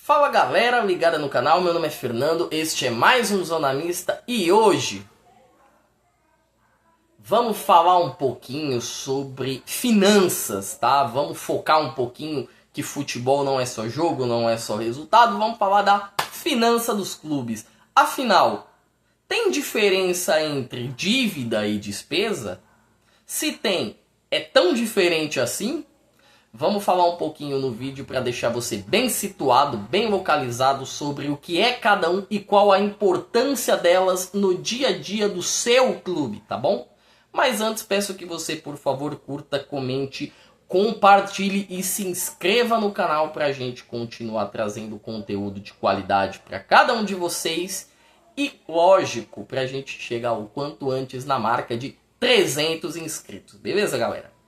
Fala galera ligada no canal, meu nome é Fernando, este é mais um Zona Mista e hoje vamos falar um pouquinho sobre finanças, tá? Vamos focar um pouquinho que futebol não é só jogo, não é só resultado, vamos falar da finança dos clubes. Afinal, tem diferença entre dívida e despesa? Se tem, é tão diferente assim? Vamos falar um pouquinho no vídeo para deixar você bem situado, bem localizado sobre o que é cada um e qual a importância delas no dia a dia do seu clube, tá bom? Mas antes peço que você, por favor, curta, comente, compartilhe e se inscreva no canal para a gente continuar trazendo conteúdo de qualidade para cada um de vocês e, lógico, para a gente chegar o quanto antes na marca de 300 inscritos, beleza, galera?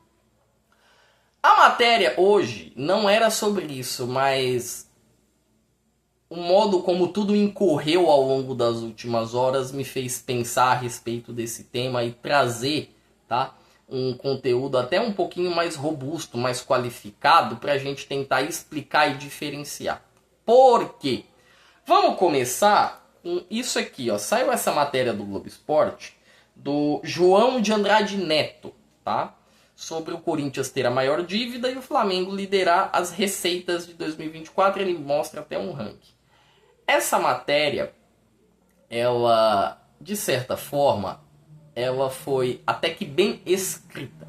A matéria hoje não era sobre isso, mas o modo como tudo incorreu ao longo das últimas horas me fez pensar a respeito desse tema e trazer, tá, um conteúdo até um pouquinho mais robusto, mais qualificado, para a gente tentar explicar e diferenciar. Por quê? Vamos começar com isso aqui, ó. Saiu essa matéria do Globo Esporte, do João de Andrade Neto, tá? Sobre o Corinthians ter a maior dívida e o Flamengo liderar as receitas de 2024, ele mostra até um ranking. Essa matéria, ela, de certa forma, ela foi até que bem escrita.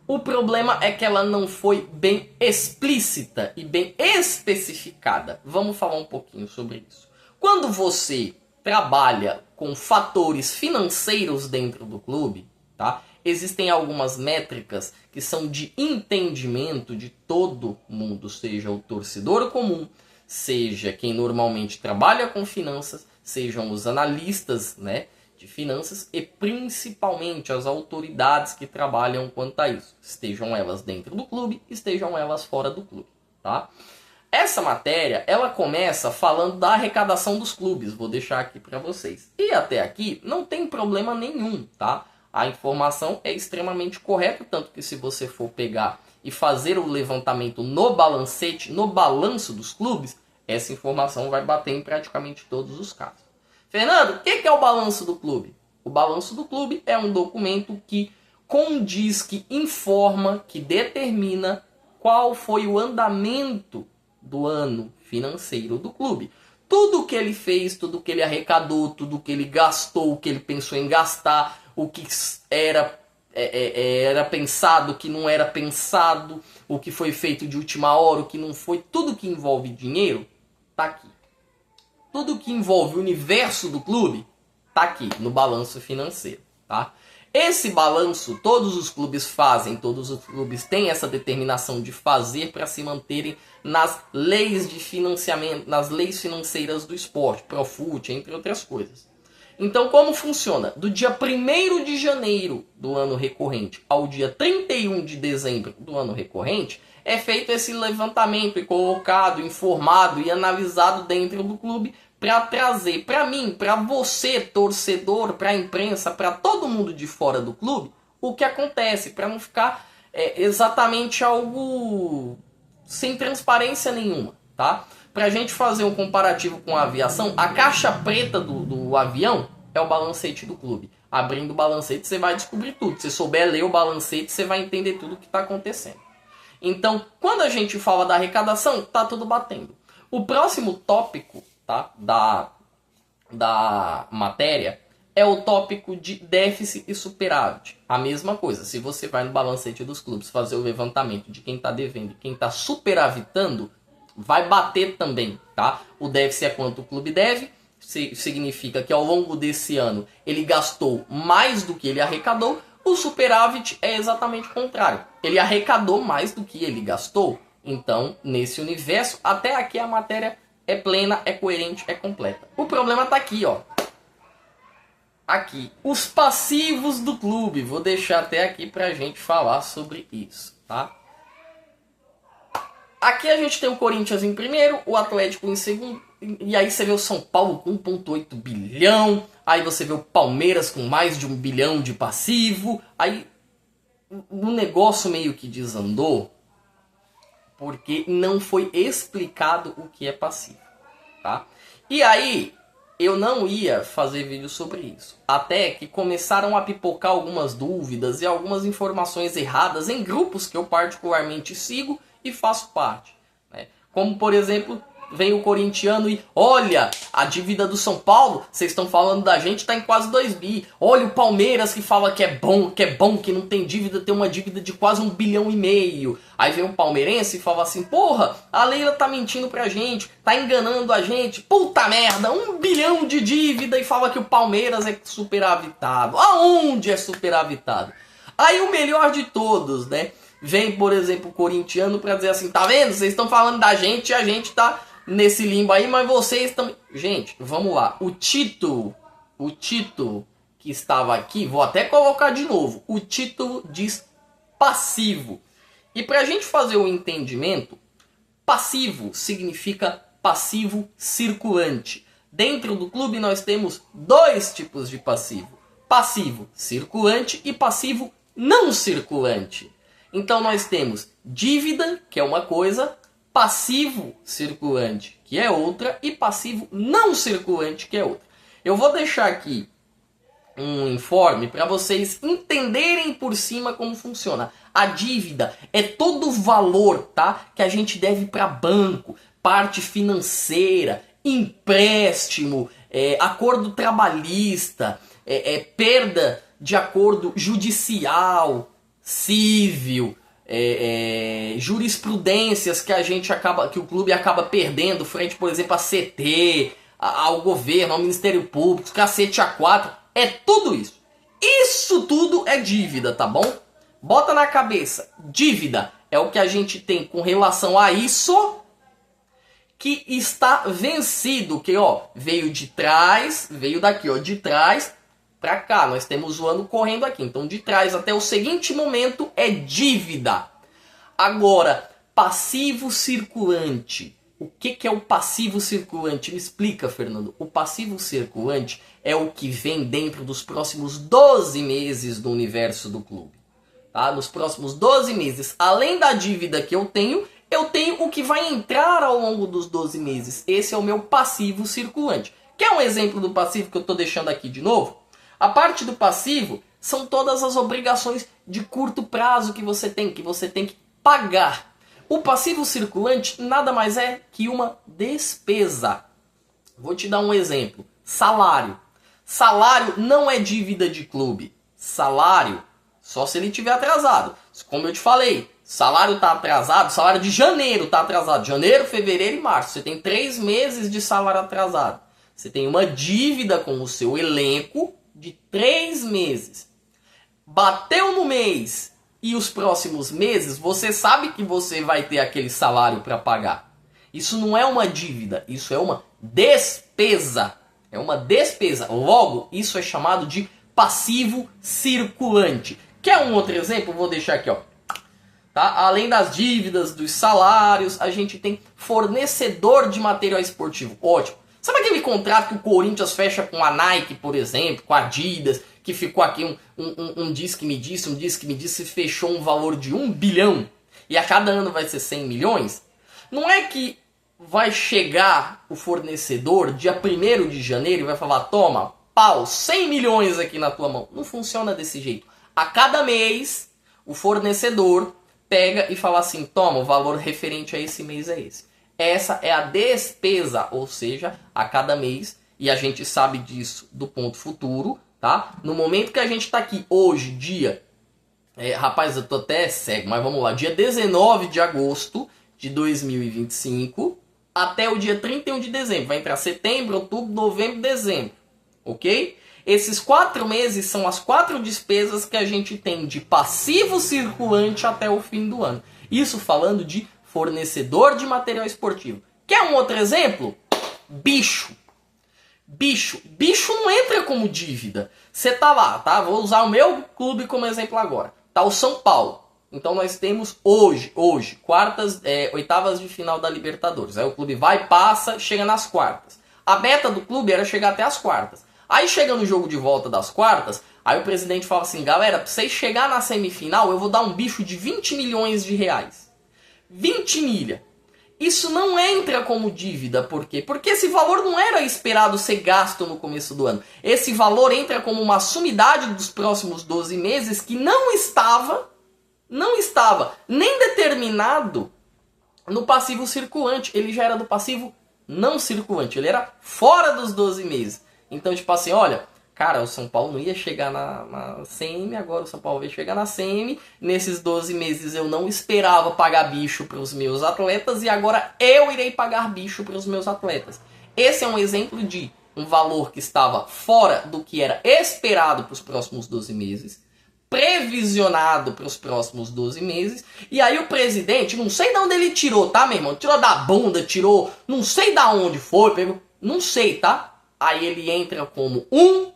O problema é que ela não foi bem explícita e bem especificada. Vamos falar um pouquinho sobre isso. Quando você trabalha com fatores financeiros dentro do clube, tá? Existem algumas métricas que são de entendimento de todo mundo, seja o torcedor comum, seja quem normalmente trabalha com finanças, sejam os analistas, né, de finanças e principalmente as autoridades que trabalham quanto a isso, estejam elas dentro do clube, estejam elas fora do clube, tá? Essa matéria, ela começa falando da arrecadação dos clubes, vou deixar aqui para vocês. E até aqui não tem problema nenhum, tá? A informação é extremamente correta, tanto que se você for pegar e fazer o levantamento no balancete, no balanço dos clubes, essa informação vai bater em praticamente todos os casos. Fernando, o que é o balanço do clube? O balanço do clube é um documento que condiz, que informa, que determina qual foi o andamento do ano financeiro do clube. Tudo o que ele fez, tudo o que ele arrecadou, tudo o que ele gastou, o que ele pensou em gastar, o que era pensado, o que não era pensado, o que foi feito de última hora, o que não foi, tudo que envolve dinheiro, tá aqui. Tudo que envolve o universo do clube, tá aqui, no balanço financeiro, tá? Esse balanço todos os clubes fazem, todos os clubes têm essa determinação de fazer para se manterem nas leis de financiamento, nas leis financeiras do esporte, Profut, entre outras coisas. Então, como funciona? Do dia 1º de janeiro do ano recorrente ao dia 31 de dezembro do ano recorrente, é feito esse levantamento e colocado, informado e analisado dentro do clube para trazer para mim, para você, torcedor, para a imprensa, para todo mundo de fora do clube, o que acontece, para não ficar exatamente algo sem transparência nenhuma, tá? Pra gente fazer um comparativo com a aviação, a caixa preta do avião é o balancete do clube. Abrindo o balancete, você vai descobrir tudo. Se você souber ler o balancete, você vai entender tudo o que está acontecendo. Então, quando a gente fala da arrecadação, tá tudo batendo. O próximo tópico, tá, da matéria é o tópico de déficit e superávit. A mesma coisa, se você vai no balancete dos clubes fazer o levantamento de quem está devendo e quem está superavitando, vai bater também, tá? O déficit é quanto o clube deve, significa que ao longo desse ano ele gastou mais do que ele arrecadou. O superávit é exatamente o contrário, ele arrecadou mais do que ele gastou. Então, nesse universo, até aqui a matéria é plena, é coerente, é completa. O problema está aqui, ó. Aqui, os passivos do clube. Vou deixar até aqui pra gente falar sobre isso, tá? Aqui a gente tem o Corinthians em primeiro, o Atlético em segundo, e aí você vê o São Paulo com 1,8 bilhão, aí você vê o Palmeiras com mais de 1 bilhão de passivo, aí o negócio meio que desandou, porque não foi explicado o que é passivo, tá? E aí, eu não ia fazer vídeo sobre isso, até que começaram a pipocar algumas dúvidas e algumas informações erradas em grupos que eu particularmente sigo e faço parte, né? Como, por exemplo, vem o corintiano e olha, a dívida do São Paulo, vocês estão falando da gente, tá em quase 2 bi. Olha o Palmeiras que fala que é bom, que não tem dívida, tem uma dívida de quase 1,5 bilhão. Aí vem o palmeirense e fala assim, porra, a Leila tá mentindo pra gente, tá enganando a gente, puta merda, 1 bilhão de dívida e fala que o Palmeiras é superavitado. Aonde é superavitado? Aí o melhor de todos, né? Vem, por exemplo, o corintiano pra dizer assim, tá vendo? Vocês estão falando da gente e a gente tá nesse limbo aí, mas vocês também... Gente, vamos lá. O título que estava aqui, vou até colocar de novo. O título diz passivo. E pra gente fazer o entendimento, passivo significa passivo circulante. Dentro do clube nós temos 2 tipos de passivo. Passivo circulante e passivo não circulante. Então nós temos dívida, que é uma coisa, passivo circulante, que é outra, e passivo não circulante, que é outra. Eu vou deixar aqui um informe para vocês entenderem por cima como funciona. A dívida é todo o valor, tá, que a gente deve para banco, parte financeira, empréstimo, acordo trabalhista, perda de acordo judicial, civil, jurisprudências que o clube acaba perdendo frente, por exemplo, a CT, ao governo, ao Ministério Público, cacete A4, é tudo isso. Isso tudo é dívida, tá bom? Bota na cabeça, dívida é o que a gente tem com relação a isso que está vencido, que ó, veio de trás, veio daqui, ó, de trás para cá, nós temos o ano correndo aqui. Então, de trás até o seguinte momento é dívida. Agora, passivo circulante. O que é o passivo circulante? Me explica, Fernando. O passivo circulante é o que vem dentro dos próximos 12 meses do universo do clube. Tá? Nos próximos 12 meses, além da dívida que eu tenho o que vai entrar ao longo dos 12 meses. Esse é o meu passivo circulante. Quer um exemplo do passivo que eu estou deixando aqui de novo? A parte do passivo são todas as obrigações de curto prazo que você tem que pagar. O passivo circulante nada mais é que uma despesa. Vou te dar um exemplo. Salário. Salário não é dívida de clube. Salário, só se ele estiver atrasado. Como eu te falei, salário está atrasado, salário de janeiro está atrasado. Janeiro, fevereiro e março. Você tem 3 meses de salário atrasado. Você tem uma dívida com o seu elenco de 3 meses. Bateu no mês e os próximos meses, você sabe que você vai ter aquele salário para pagar. Isso não é uma dívida, isso é uma despesa. É uma despesa. Logo, isso é chamado de passivo circulante. Quer um outro exemplo? Vou deixar aqui, ó. Tá? Além das dívidas, dos salários, a gente tem fornecedor de material esportivo. Ótimo. Sabe aquele contrato que o Corinthians fecha com a Nike, por exemplo, com a Adidas, que ficou aqui um diz que me disse, fechou um valor de 1 bilhão e a cada ano vai ser 100 milhões? Não é que vai chegar o fornecedor dia 1º de janeiro e vai falar, toma, pau, 100 milhões aqui na tua mão. Não funciona desse jeito. A cada mês, o fornecedor pega e fala assim, toma, o valor referente a esse mês é esse. Essa é a despesa, ou seja, a cada mês, e a gente sabe disso do ponto futuro, tá? No momento que a gente está aqui, hoje, dia... rapaz, eu tô até cego, mas vamos lá. Dia 19 de agosto de 2025 até o dia 31 de dezembro. Vai entrar setembro, outubro, novembro, dezembro, ok? Esses 4 meses são as 4 despesas que a gente tem de passivo circulante até o fim do ano. Isso falando de fornecedor de material esportivo. Quer um outro exemplo? Bicho. Bicho não entra como dívida. Você tá lá, tá? Vou usar o meu clube como exemplo agora. Tá o São Paulo. Então nós temos hoje, oitavas de final da Libertadores. Aí o clube vai, passa, chega nas quartas. A meta do clube era chegar até as quartas. Aí chega no jogo de volta das quartas, aí o presidente fala assim, galera, pra vocês chegar na semifinal, eu vou dar um bicho de 20 milhões de reais. 20 milha. Isso não entra como dívida, por quê? Porque esse valor não era esperado ser gasto no começo do ano. Esse valor entra como uma sumidade dos próximos 12 meses que não estava nem determinado no passivo circulante. Ele já era do passivo não circulante, ele era fora dos 12 meses. Então, tipo assim, olha, cara, o São Paulo não ia chegar na CM, agora o São Paulo vai chegar na CM. Nesses 12 meses eu não esperava pagar bicho para os meus atletas e agora eu irei pagar bicho para os meus atletas. Esse é um exemplo de um valor que estava fora do que era esperado para os próximos 12 meses, previsionado para os próximos 12 meses. E aí o presidente, não sei de onde ele tirou, tá, meu irmão? Tirou da bunda, tirou, não sei da onde foi, pegou, não sei, tá? Aí ele entra como um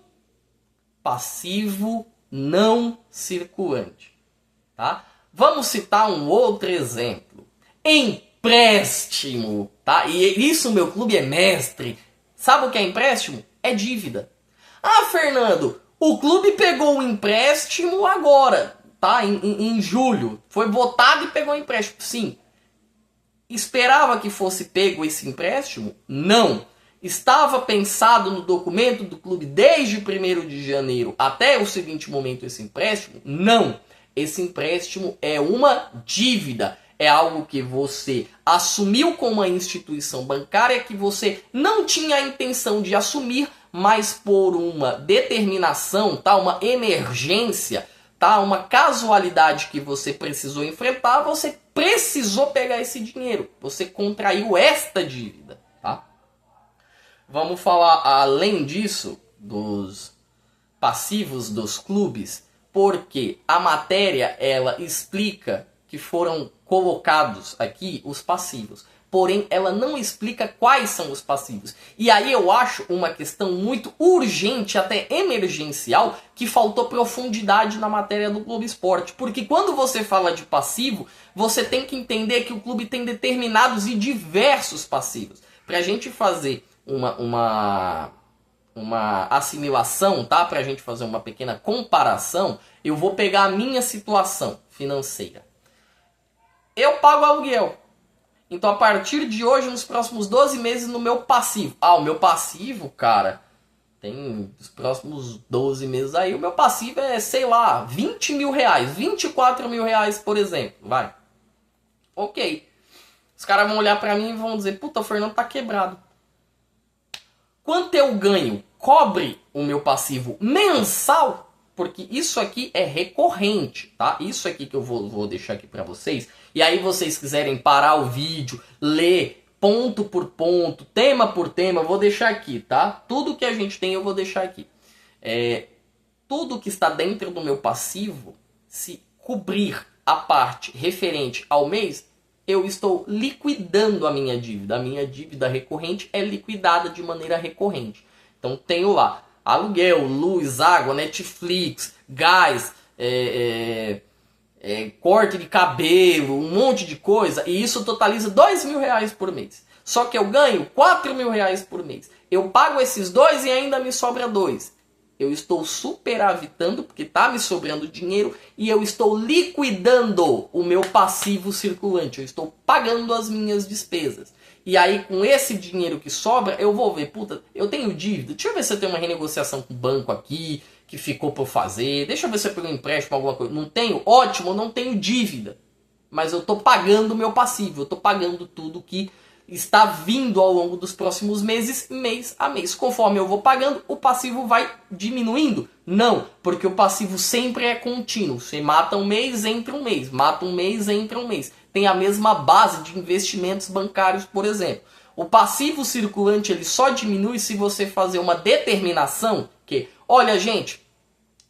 passivo não circulante, tá? Vamos citar um outro exemplo. Empréstimo, tá? E isso meu clube é mestre. Sabe o que é empréstimo? É dívida. Ah, Fernando, o clube pegou um empréstimo agora, tá? Em julho. Foi votado e pegou um empréstimo. Sim. Esperava que fosse pego esse empréstimo? Não. Estava pensado no documento do clube desde 1º de janeiro até o seguinte momento esse empréstimo? Não. Esse empréstimo é uma dívida. É algo que você assumiu com uma instituição bancária que você não tinha a intenção de assumir, mas por uma determinação, tá? Uma emergência, tá? Uma casualidade que você precisou enfrentar, você precisou pegar esse dinheiro. Você contraiu esta dívida, tá? Vamos falar, além disso, dos passivos dos clubes, porque a matéria, ela explica que foram colocados aqui os passivos. Porém, ela não explica quais são os passivos. E aí eu acho uma questão muito urgente, até emergencial, que faltou profundidade na matéria do Globo Esporte. Porque quando você fala de passivo, você tem que entender que o clube tem determinados e diversos passivos. Para a gente fazer uma assimilação, tá? Pra gente fazer uma pequena comparação, eu vou pegar a minha situação financeira. Eu pago aluguel. Então, a partir de hoje, nos próximos 12 meses, no meu passivo. Ah, o meu passivo, cara, tem os próximos 12 meses aí, o meu passivo é, sei lá, 20 mil reais, 24 mil reais, por exemplo. Vai. Ok. Os caras vão olhar pra mim e vão dizer, puta, o Fernando tá quebrado. Quanto eu ganho cobre o meu passivo mensal? Porque isso aqui é recorrente, tá? Isso aqui que eu vou deixar aqui para vocês. E aí vocês quiserem parar o vídeo, ler ponto por ponto, tema por tema, eu vou deixar aqui, tá? Tudo que a gente tem eu vou deixar aqui. Tudo que está dentro do meu passivo, se cobrir a parte referente ao mês, eu estou liquidando a minha dívida. A minha dívida recorrente é liquidada de maneira recorrente. Então tenho lá aluguel, luz, água, Netflix, gás, corte de cabelo, um monte de coisa. E isso totaliza 2 mil reais por mês. Só que eu ganho 4 mil reais por mês. Eu pago esses 2 e ainda me sobra 2. Eu estou superavitando porque está me sobrando dinheiro e eu estou liquidando o meu passivo circulante. Eu estou pagando as minhas despesas. E aí, com esse dinheiro que sobra, eu vou ver, puta, eu tenho dívida. Deixa eu ver se eu tenho uma renegociação com o banco aqui, que ficou por fazer. Deixa eu ver se eu pego um empréstimo, alguma coisa. Não tenho? Ótimo, eu não tenho dívida. Mas eu estou pagando o meu passivo. Eu estou pagando tudo que está vindo ao longo dos próximos meses, mês a mês. Conforme eu vou pagando, o passivo vai diminuindo? Não, porque o passivo sempre é contínuo. Você mata um mês, entra um mês. Mata um mês, entra um mês. Tem a mesma base de investimentos bancários, por exemplo. O passivo circulante ele só diminui se você fazer uma determinação que, olha gente,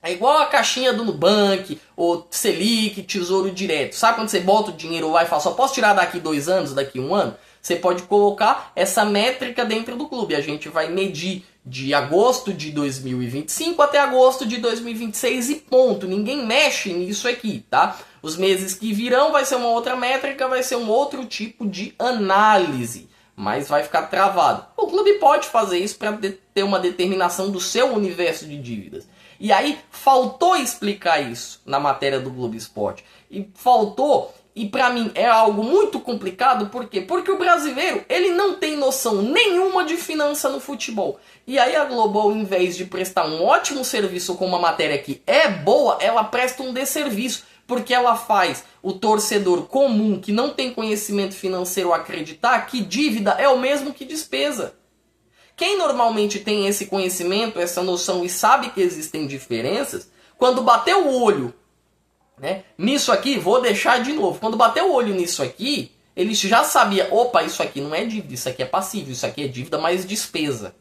é igual a caixinha do Nubank, ou Selic, Tesouro Direto. Sabe quando você bota o dinheiro lá e fala, só posso tirar daqui 2 anos, daqui 1 ano? Você pode colocar essa métrica dentro do clube. A gente vai medir de agosto de 2025 até agosto de 2026 e ponto. Ninguém mexe nisso aqui, tá? Os meses que virão vai ser uma outra métrica, vai ser um outro tipo de análise. Mas vai ficar travado. O clube pode fazer isso para ter uma determinação do seu universo de dívidas. E aí faltou explicar isso na matéria do Globo Esporte. E faltou e para mim é algo muito complicado, por quê? Porque o brasileiro, ele não tem noção nenhuma de finança no futebol. E aí a Globo, ao invés de prestar um ótimo serviço com uma matéria que é boa, ela presta um desserviço, porque ela faz o torcedor comum, que não tem conhecimento financeiro, acreditar que dívida é o mesmo que despesa. Quem normalmente tem esse conhecimento, essa noção e sabe que existem diferenças, quando bater o olho, né, nisso aqui, vou deixar de novo, quando bater o olho nisso aqui, ele já sabia, opa, isso aqui não é dívida, isso aqui é passivo, isso aqui é dívida mais despesa.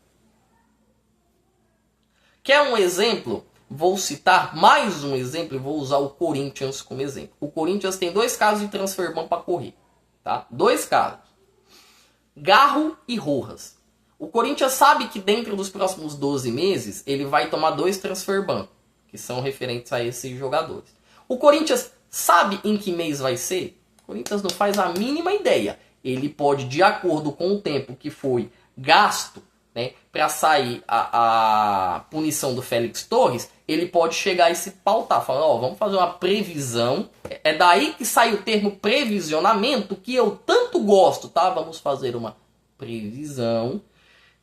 Quer um exemplo? Vou citar mais um exemplo e vou usar o Corinthians como exemplo. O Corinthians tem 2 casos de transfer ban para correr, tá? 2 casos. Garro e Rojas. O Corinthians sabe que dentro dos próximos 12 meses ele vai tomar 2 transfer ban, que são referentes a esses jogadores. O Corinthians sabe em que mês vai ser? O Corinthians não faz a mínima ideia. Ele pode, de acordo com o tempo que foi gasto, né, para sair a punição do Félix Torres, ele pode chegar e se pautar, falando, ó, vamos fazer uma previsão. É daí que sai o termo previsionamento, que eu tanto gosto, tá? Vamos fazer uma previsão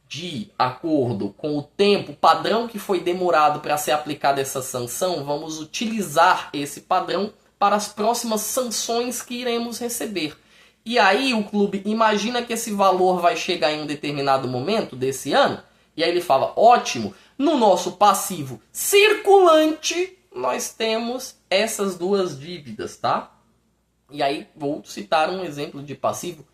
de acordo com o tempo padrão que foi demorado para ser aplicada essa sanção, vamos utilizar esse padrão para as próximas sanções que iremos receber. E aí o clube imagina que esse valor vai chegar em um determinado momento desse ano, e aí ele fala, ótimo, no nosso passivo circulante nós temos essas 2 dívidas, tá? E aí vou citar um exemplo de passivo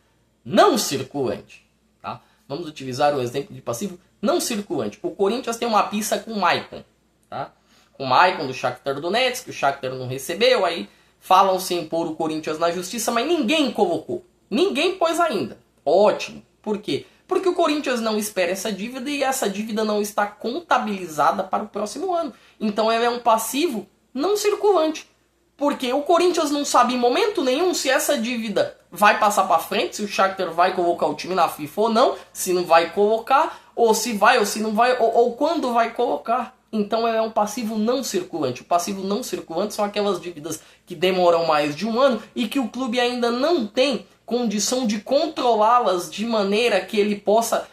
não circulante, tá? Vamos utilizar o exemplo de passivo não circulante. O Corinthians tem uma pista com o Maicon, tá? Com o Maicon do Shakhtar Donetsk, que o Shakhtar não recebeu, aí falam-se em pôr o Corinthians na justiça, mas ninguém colocou. Ninguém pôs ainda. Ótimo. Por quê? Porque o Corinthians não espera essa dívida e essa dívida não está contabilizada para o próximo ano. Então ela é um passivo não circulante. Porque o Corinthians não sabe em momento nenhum se essa dívida vai passar para frente, se o Shakhtar vai colocar o time na FIFA ou não, se não vai colocar, ou se vai ou se não vai, ou quando vai colocar. Então é um passivo não circulante. O passivo não circulante são aquelas dívidas que demoram mais de um ano e que o clube ainda não tem condição de controlá-las de maneira que ele possa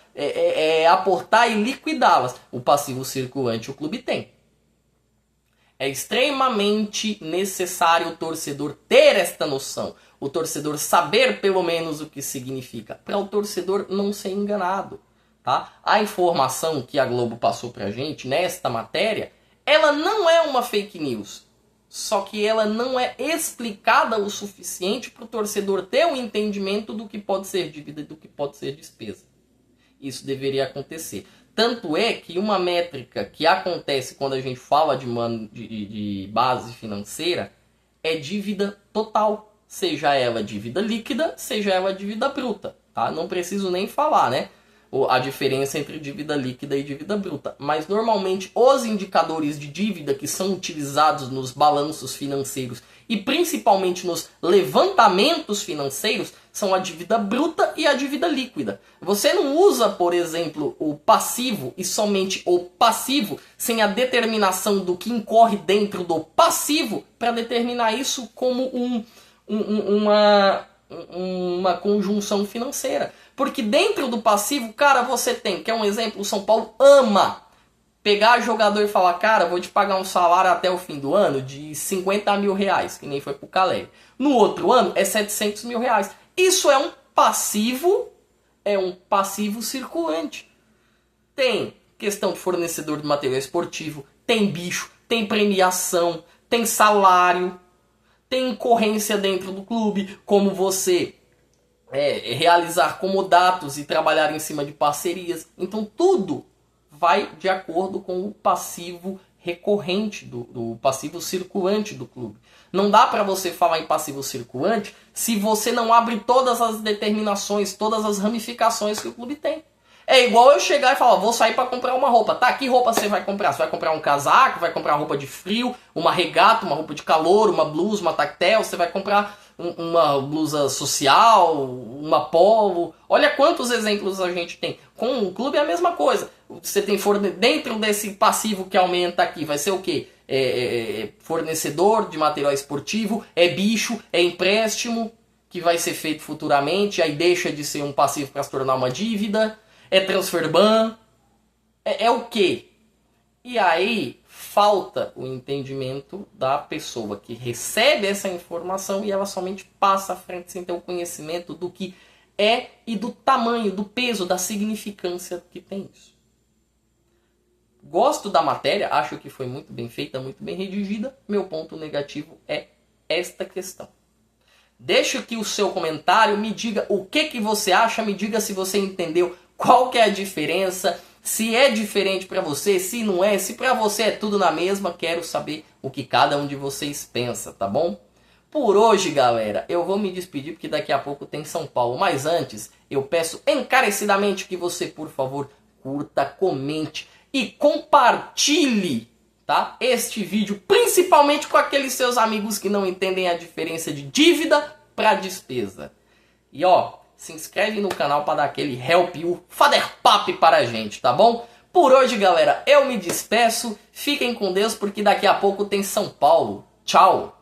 aportar e liquidá-las. O passivo circulante o clube tem. É extremamente necessário o torcedor ter esta noção. O torcedor saber pelo menos o que significa. Para o torcedor não ser enganado. Tá? A informação que a Globo passou pra gente nesta matéria, ela não é uma fake news. Só que ela não é explicada o suficiente para o torcedor ter um entendimento do que pode ser dívida e do que pode ser despesa. Isso deveria acontecer. Tanto é que uma métrica que acontece quando a gente fala de base financeira é dívida total. Seja ela dívida líquida, seja ela dívida bruta. Tá? Não preciso nem falar, né? A diferença entre dívida líquida e dívida bruta. Mas normalmente os indicadores de dívida que são utilizados nos balanços financeiros e principalmente nos levantamentos financeiros são a dívida bruta e a dívida líquida. Você não usa, por exemplo, o passivo e somente o passivo sem a determinação do que incorre dentro do passivo para determinar isso como uma conjunção financeira. Porque dentro do passivo, cara, você tem, quer um exemplo, o São Paulo ama pegar jogador e falar, cara, vou te pagar um salário até o fim do ano de 50 mil reais, que nem foi pro Caleri. No outro ano é 700 mil reais. Isso é um passivo circulante. Tem questão de fornecedor de material esportivo, tem bicho, tem premiação, tem salário, tem incorrência dentro do clube, como você realizar comodatos e trabalhar em cima de parcerias. Então tudo vai de acordo com o passivo recorrente, do passivo circulante do clube. Não dá para você falar em passivo circulante se você não abre todas as determinações, todas as ramificações que o clube tem. É igual eu chegar e falar, vou sair para comprar uma roupa. Tá, que roupa você vai comprar? Você vai comprar um casaco, vai comprar roupa de frio, uma regata, uma roupa de calor, uma blusa, uma tactel, você vai comprar uma blusa social, uma polo. Olha quantos exemplos a gente tem. Com o clube é a mesma coisa. Você tem dentro desse passivo que aumenta aqui, vai ser o quê? fornecedor de material esportivo, é bicho, é empréstimo que vai ser feito futuramente, aí deixa de ser um passivo para se tornar uma dívida, é transfer ban, é o quê? E aí falta o entendimento da pessoa que recebe essa informação e ela somente passa à frente sem ter o conhecimento do que é e do tamanho, do peso, da significância que tem isso. Gosto da matéria, acho que foi muito bem feita, muito bem redigida. Meu ponto negativo é esta questão. Deixa aqui o seu comentário, me diga o que você acha, me diga se você entendeu qual que é a diferença, se é diferente para você, se não é, se para você é tudo na mesma, quero saber o que cada um de vocês pensa, tá bom? Por hoje, galera, eu vou me despedir porque daqui a pouco tem São Paulo, mas antes eu peço encarecidamente que você, por favor, curta, comente e compartilhe, tá, este vídeo, principalmente com aqueles seus amigos que não entendem a diferença de dívida para despesa. E ó, se inscreve no canal para dar aquele help e o faderpap para a gente, tá bom? Por hoje, galera, eu me despeço. Fiquem com Deus porque daqui a pouco tem São Paulo. Tchau!